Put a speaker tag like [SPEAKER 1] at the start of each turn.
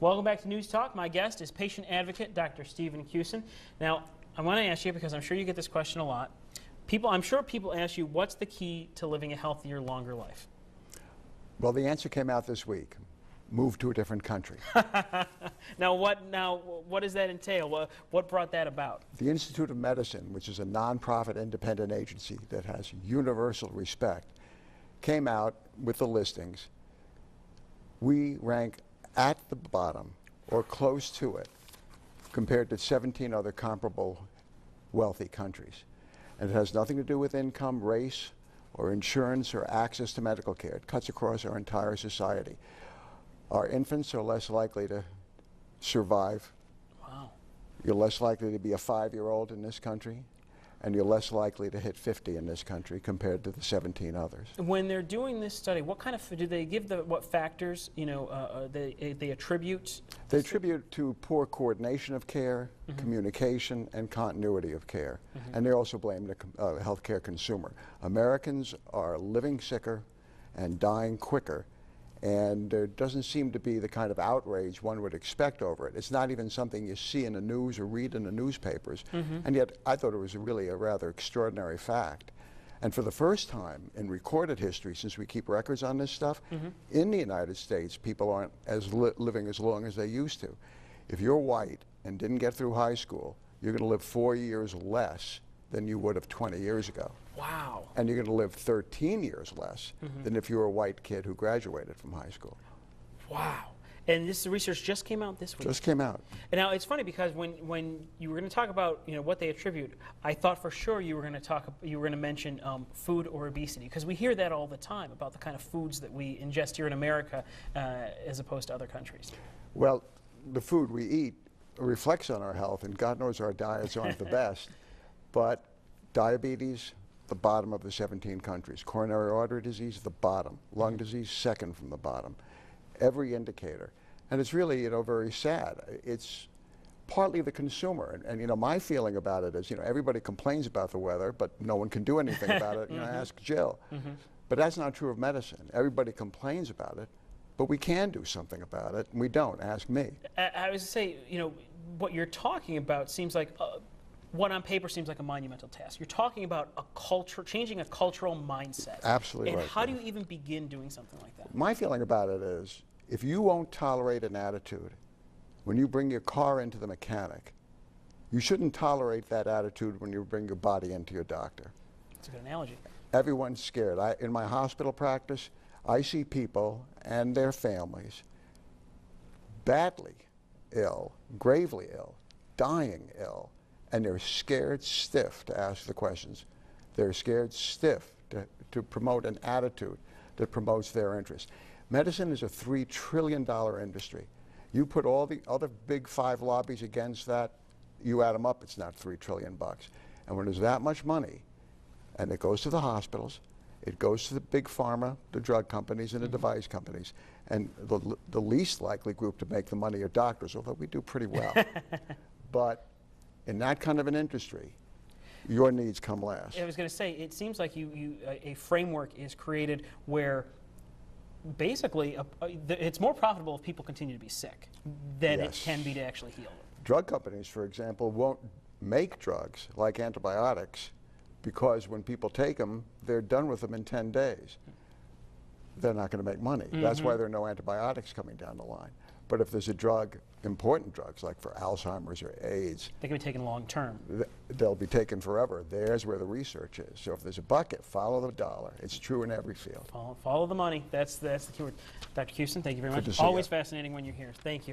[SPEAKER 1] Welcome back to News Talk. My guest is patient advocate Dr. Stephen Cusin. Now, I want to ask you, because I'm sure you get this question a lot. I'm sure people ask you, what's the key to living a healthier, longer life?
[SPEAKER 2] Well, the answer came out this week. Move to a different country.
[SPEAKER 1] Now, what does that entail? What brought that about?
[SPEAKER 2] The Institute of Medicine, which is a nonprofit independent agency that has universal respect, came out with the listings. We rank at the bottom or close to it compared to 17 other comparable wealthy countries. And it has nothing to do with income, race, or insurance, or access to medical care. It cuts across our entire society. Our infants are less likely to survive.
[SPEAKER 1] Wow.
[SPEAKER 2] You're less likely to be a 5-year-old in this country, and you're less likely to hit 50 in this country compared to the 17 others.
[SPEAKER 1] When they're doing this study, what kind of, do they give what factors, they attribute?
[SPEAKER 2] They attribute to poor coordination of care, communication, and continuity of care. And they also blame the healthcare consumer. Americans are living sicker and dying quicker, and there doesn't seem to be the kind of outrage one would expect over it. It's not even something you see in the news or read in the newspapers. And yet I thought it was really a rather extraordinary fact. And for the first time in recorded history, since we keep records on this stuff, in the United States, people aren't living as long as they used to. If you're white and didn't get through high school, you're going to live 4 years less than you would have 20 years ago.
[SPEAKER 1] Wow.
[SPEAKER 2] And you're going to live 13 years less than if you were a white kid who graduated from high school.
[SPEAKER 1] Wow. And this research just came out this week.
[SPEAKER 2] Just came out.
[SPEAKER 1] And now it's funny because when you were going to talk about what they attribute, I thought for sure you were going to mention food or obesity, because we hear that all the time about the kind of foods that we ingest here in America as opposed to other countries.
[SPEAKER 2] Well, the food we eat reflects on our health, and God knows our diets aren't the best. But diabetes, the bottom of the 17 countries. Coronary artery disease, the bottom. Lung disease, second from the bottom. Every indicator. And it's really, very sad. It's partly the consumer. And my feeling about it is, everybody complains about the weather, but no one can do anything about it. Ask Jill. But that's not true of medicine. Everybody complains about it, but we can do something about it, and we don't. Ask me.
[SPEAKER 1] I was going to say, what you're talking about seems like what on paper seems like a monumental task. You're talking about a culture, changing a cultural mindset.
[SPEAKER 2] Absolutely right.
[SPEAKER 1] And how do you even begin doing something like that?
[SPEAKER 2] My feeling about it is, if you won't tolerate an attitude when you bring your car into the mechanic, you shouldn't tolerate that attitude when you bring your body into your doctor.
[SPEAKER 1] That's a good analogy.
[SPEAKER 2] Everyone's scared. In my hospital practice, I see people and their families badly ill, gravely ill, dying ill, and they're scared stiff to ask the questions. They're scared stiff to promote an attitude that promotes their interest. Medicine is a $3 trillion industry. You put all the other big 5 lobbies against that, you add them up, it's not $3 trillion. And when there's that much money, and it goes to the hospitals, it goes to the big pharma, the drug companies, and the device companies. And the least likely group to make the money are doctors, although we do pretty well. But in that kind of an industry, your needs come last.
[SPEAKER 1] I was going to say, it seems like a framework is created where basically it's more profitable if people continue to be sick than it can be to actually heal them.
[SPEAKER 2] Drug companies, for example, won't make drugs like antibiotics because when people take them, they're done with them in 10 days. They're not going to make money. That's why there are no antibiotics coming down the line. But if there's a drug, important drugs like for Alzheimer's or AIDS,
[SPEAKER 1] they can be taken long term.
[SPEAKER 2] They'll be taken forever. There's where the research is. So if there's a bucket, follow the dollar. It's true in every field.
[SPEAKER 1] Follow the money. That's the keyword. Dr. Cusin, thank you very much.
[SPEAKER 2] Good to see
[SPEAKER 1] Always
[SPEAKER 2] you.
[SPEAKER 1] fascinating when you're here. Thank you.